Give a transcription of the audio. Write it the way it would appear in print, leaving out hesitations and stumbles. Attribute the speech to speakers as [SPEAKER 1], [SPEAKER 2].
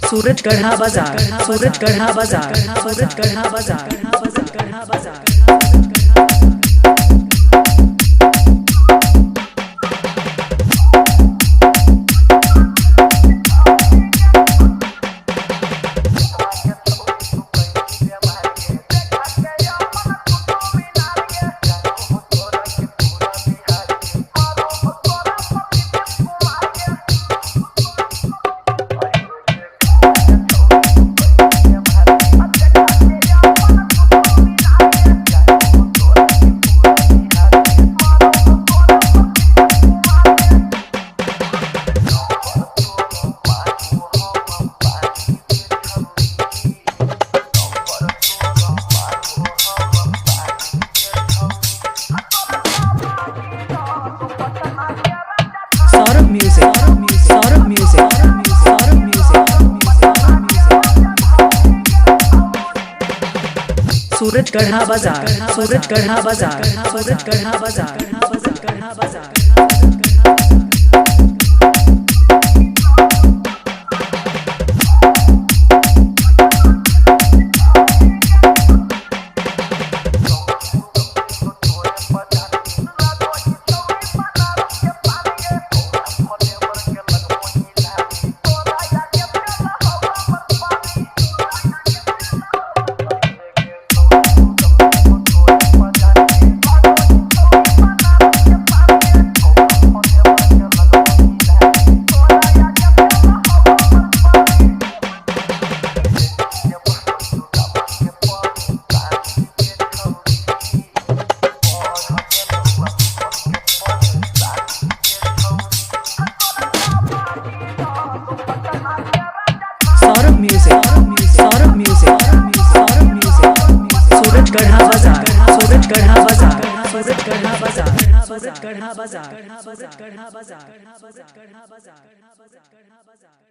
[SPEAKER 1] सूरज गढ़ा बाजार, सूरज गढ़ा बाजार, सूरज गढ़ा बाजार, सूरज गढ़ा बाजार। Saurabh Music, Saurabh Music, Saurabh Music, सूरज गढ़ा बाजार, सूरज गढ़ा बाजार, सूरज गढ़ा बाजार, सूरज गढ़ा बाजार। Saurabh Music, Saurabh Music, Saurabh Music, सूरज गढ़ा बाजार, सूरज गढ़ा बाजार, सूरज गढ़ा बाजार, सूरज गढ़ा बाजार, सूरज गढ़ा बाजार, सूरज गढ़ा बाजार, सूरज गढ़ा बाजार।